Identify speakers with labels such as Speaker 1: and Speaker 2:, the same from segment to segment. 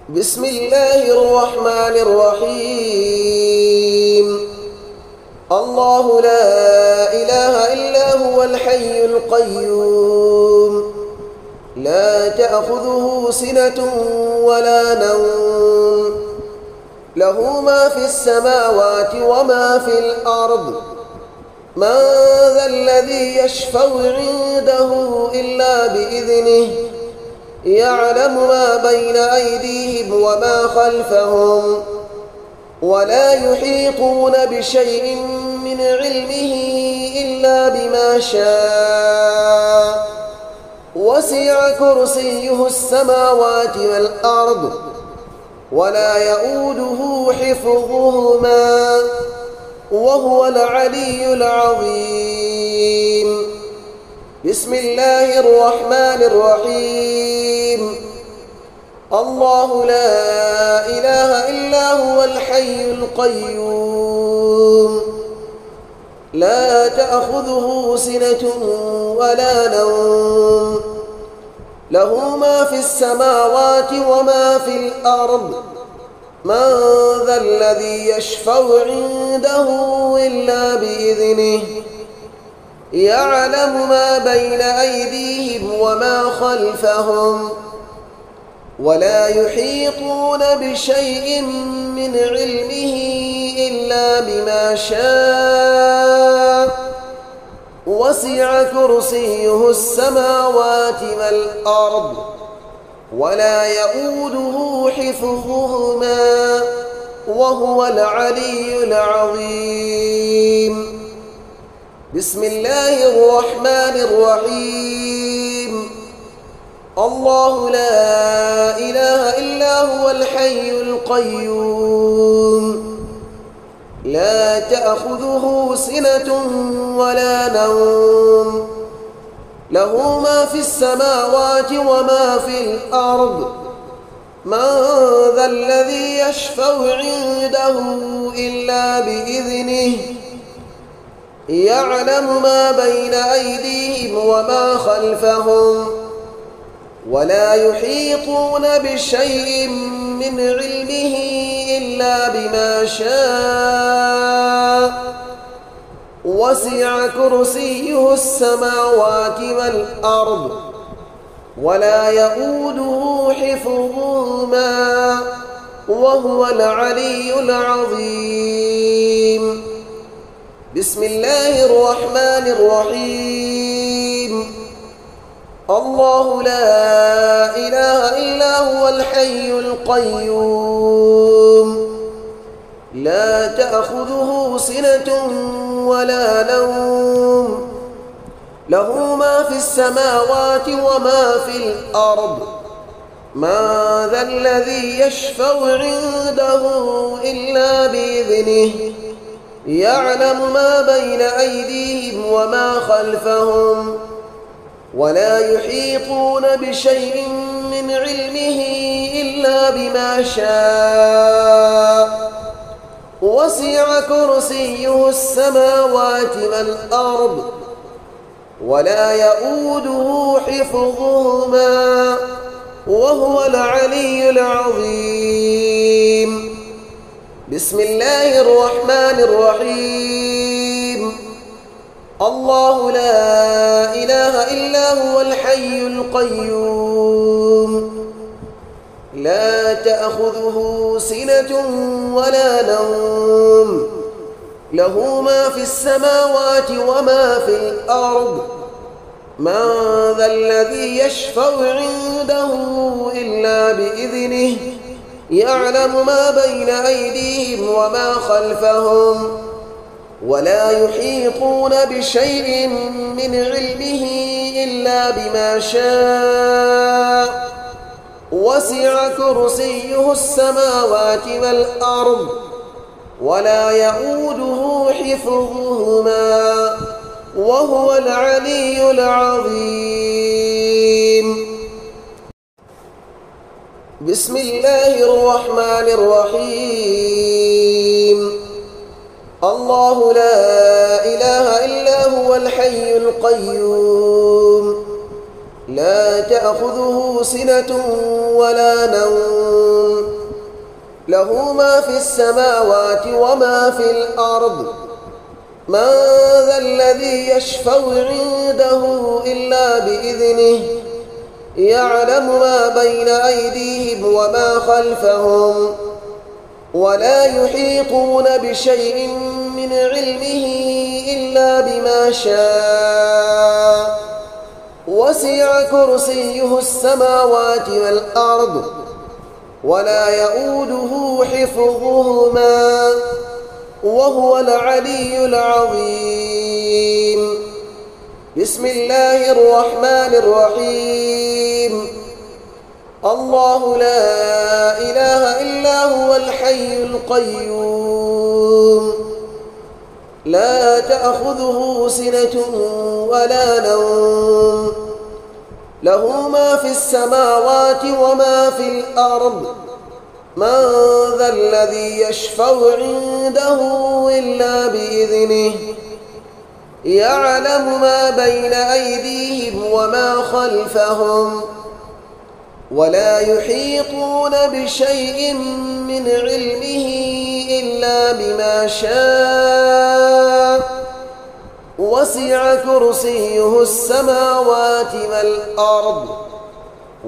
Speaker 1: بسم الله الرحمن الرحيم. الله لا إله إلا هو الحي القيوم، لا تأخذه سنة ولا نوم، له ما في السماوات وما في الأرض. من ذا الذي يشفع عنده إلا بإذنه، يعلم ما بين أيديهم وما خلفهم، ولا يحيطون بشيء من علمه إلا بما شاء. وسع كرسيه السماوات والأرض، ولا يؤوده حفظهما، وهو العلي العظيم. بسم الله الرحمن الرحيم. الله لا إله إلا هو الحي القيوم، لا تأخذه سنة ولا نوم، له ما في السماوات وما في الأرض. من ذا الذي يشفع عنده إلا بإذنه، يعلم ما بين أيديهم وما خلفهم، ولا يحيطون بشيء من علمه إلا بما شاء. وسع كرسيه السماوات والأرض، ولا يؤوده حفظهما، وهو العلي العظيم. بسم الله الرحمن الرحيم. الله لا إله إلا هو الحي القيوم، لا تأخذه سنة ولا نوم، له ما في السماوات وما في الأرض. من ذا الذي يشفع عنده إلا بإذنه، يعلم ما بين أيديهم وما خلفهم، ولا يحيطون بشيء من علمه إلا بما شاء. وسع كرسيه السماوات والأرض، ولا يؤوده حفظهما، وهو العلي العظيم. بسم الله الرحمن الرحيم. الله لا إله إلا هو الحي القيوم، لا تأخذه سنة ولا نوم، له ما في السماوات وما في الأرض. من ذا الذي يشفع عنده إلا بإذنه، يعلم ما بين أيديهم وما خلفهم، ولا يحيطون بشيء من علمه إلا بما شاء. وسع كرسيه السماوات والأرض، ولا يؤوده حفظهما، وهو العلي العظيم. بسم الله الرحمن الرحيم. الله لا إله إلا هو الحي القيوم، لا تأخذه سنة ولا نوم، له ما في السماوات وما في الأرض. من ذا الذي يشفع عنده إلا بإذنه، يعلم ما بين أيديهم وما خلفهم، ولا يحيطون بشيء من علمه إلا بما شاء. وسع كرسيه السماوات والأرض، ولا يؤوده حفظهما، وهو العلي العظيم. بسم الله الرحمن الرحيم. الله لا إله إلا هو الحي القيوم، لا تأخذه سنة ولا نوم، له ما في السماوات وما في الأرض من ذا الذي يشفع عنده إلا بإذنه يعلم ما بين أيديهم وما خلفهم ولا يحيطون بشيء من علمه إلا بما شاء وسع كرسيه السماوات والأرض ولا يؤوده حفظهما وهو العلي العظيم. بسم الله الرحمن الرحيم. الله لا إله إلا هو الحي القيوم لا تأخذه سنة ولا نوم له ما في السماوات وما في الأرض من ذا الذي يشفع عنده إلا بإذنه يعلم ما بين أيديهم وما خلفهم ولا يحيطون بشيء من علمه إلا بما شاء وسع كرسيه السماوات والأرض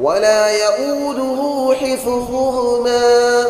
Speaker 1: ولا يؤوده حفظهما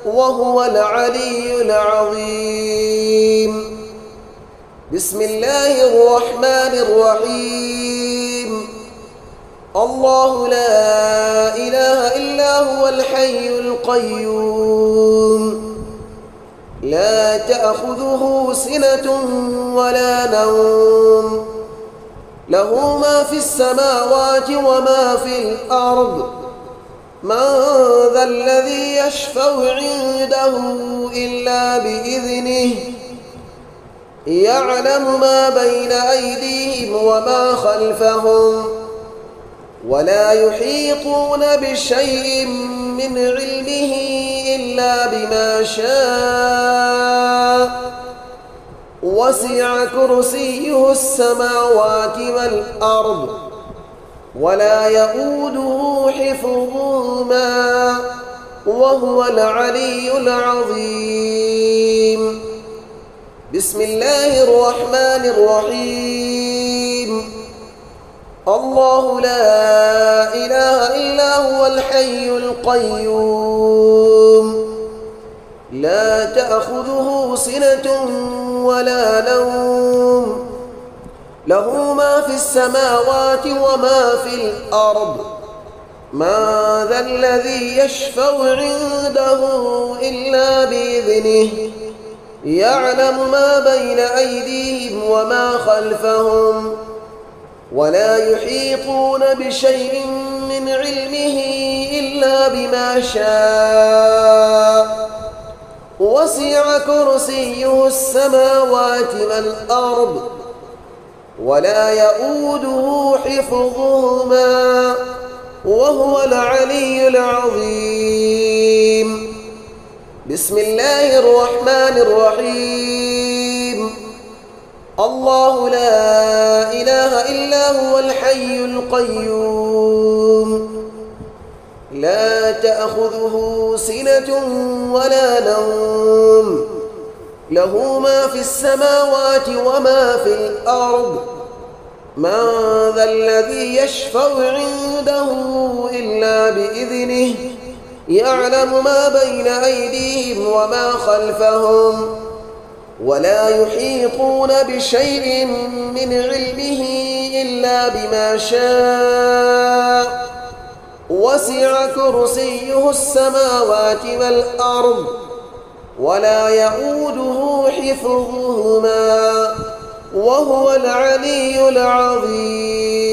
Speaker 1: وهو العلي العظيم. بسم الله الرحمن الرحيم. الله لا إله إلا هو الحي القيوم لا تأخذه سنة ولا نوم له ما في السماوات وما في الأرض من ذا الذي يشفع عنده إلا بإذنه يعلم ما بين أيديهم وما خلفهم ولا يحيطون بشيء من علمه إلا بما شاء وسع كرسيه السماوات والأرض ولا يؤوده حفظهما وهو العلي العظيم. بسم الله الرحمن الرحيم. الله لا إله إلا هو الحي القيوم لا تأخذه سنة ولا نوم له ما في السماوات وما في الأرض من ذا الذي يشفع عنده إلا بإذنه يعلم ما بين أيديهم وما خلفهم ولا يحيطون بشيء من علمه إلا بما شاء وسع كرسيه السماوات والأرض ولا يؤوده حفظهما وهو العلي العظيم. بسم الله الرحمن الرحيم. الله لا إله إلا هو الحي القيوم لا تأخذه سنة ولا نوم له ما في السماوات وما في الأرض من ذا الذي يشفع عنده إلا بإذنه يعلم ما بين أيديهم وما خلفهم ولا يحيطون بشيء من علمه إلا بما شاء وسع كرسيه السماوات والأرض ولا يؤوده حفظهما وهو العلي العظيم.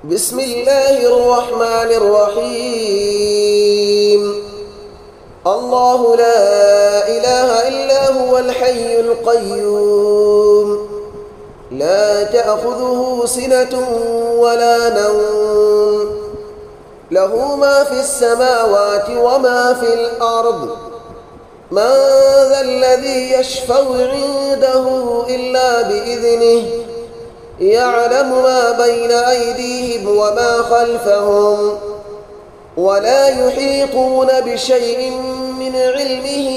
Speaker 1: بسم الله الرحمن الرحيم. الله لا إله إلا هو الحي القيوم لا تأخذه سنة ولا نوم له ما في السماوات وما في الأرض من ذا الذي يشفع عنده إلا بإذنه يعلم ما بين أيديهم وما خلفهم ولا يحيطون بشيء من علمه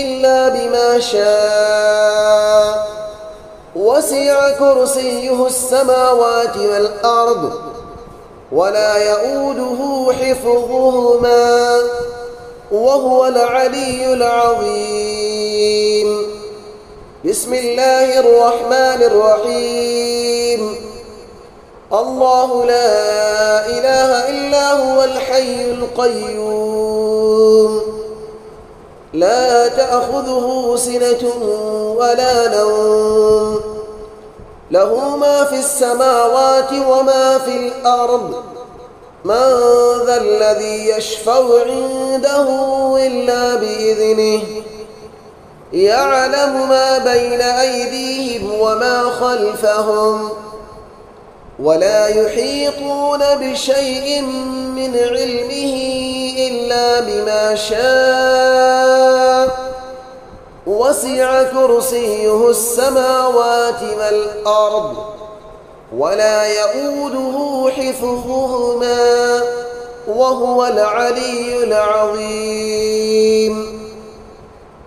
Speaker 1: إلا بما شاء وسع كرسيه السماوات والأرض ولا يؤوده حفظهما وهو العلي العظيم. بسم الله الرحمن الرحيم. الله لا إله إلا هو الحي القيوم لا تأخذه سنة ولا نوم له ما في السماوات وما في الأرض من ذا الذي يشفع عنده إلا بإذنه يعلم ما بين أيديهم وما خلفهم ولا يحيطون بشيء من علمه إلا بما شاء وسع كرسيه السماوات والأرض ولا يؤوده حفظهما وهو العلي العظيم.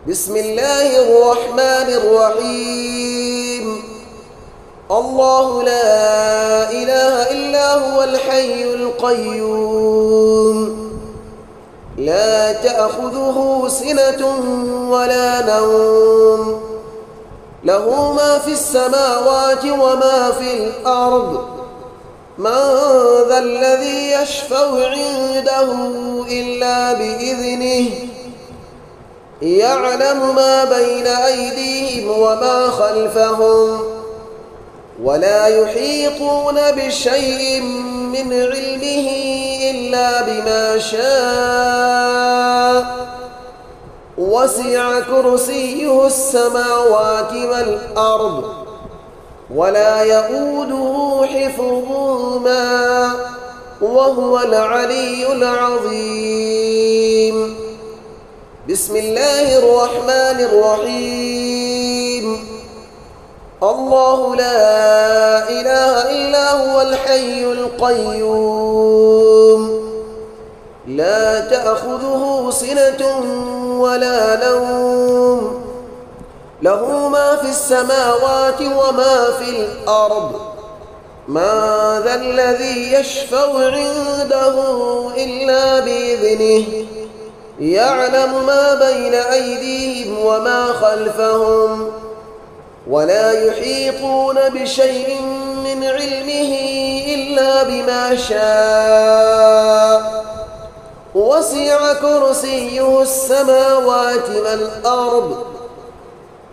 Speaker 1: بسم الله الرحمن الرحيم. الله لا إله إلا هو الحي القيوم لا تأخذه سنة ولا نوم له ما في السماوات وما في الأرض من ذا الذي يشفع عنده إلا بإذنه يعلم ما بين أيديهم وما خلفهم ولا يحيطون بشيء من علمه إلا بما شاء وسع كرسيه السماوات والأرض ولا يؤوده حفظهما وهو العلي العظيم. بسم الله الرحمن الرحيم. الله لا إله إلا هو الحي القيوم لا تأخذه سنة ولا نوم له ما في السماوات وما في الأرض من ذا الذي يشفع عنده إلا بإذنه يعلم ما بين أيديهم وما خلفهم ولا يحيطون بشيء من علمه إلا بما شاء وسع كرسيه السماوات والأرض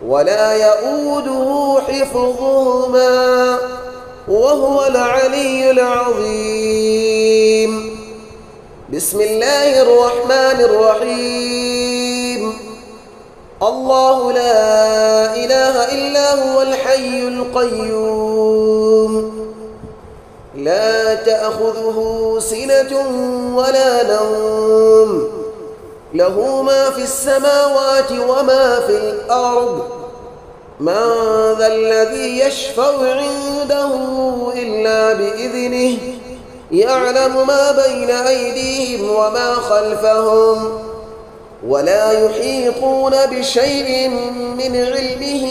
Speaker 1: ولا يؤوده حفظهما وهو العلي العظيم. بسم الله الرحمن الرحيم. الله لا إله إلا هو الحي القيوم لا تأخذه سنة ولا نوم له ما في السماوات وما في الأرض من ذا الذي يشفع عنده إلا بإذنه يعلم ما بين أيديهم وما خلفهم ولا يحيطون بشيء من علمه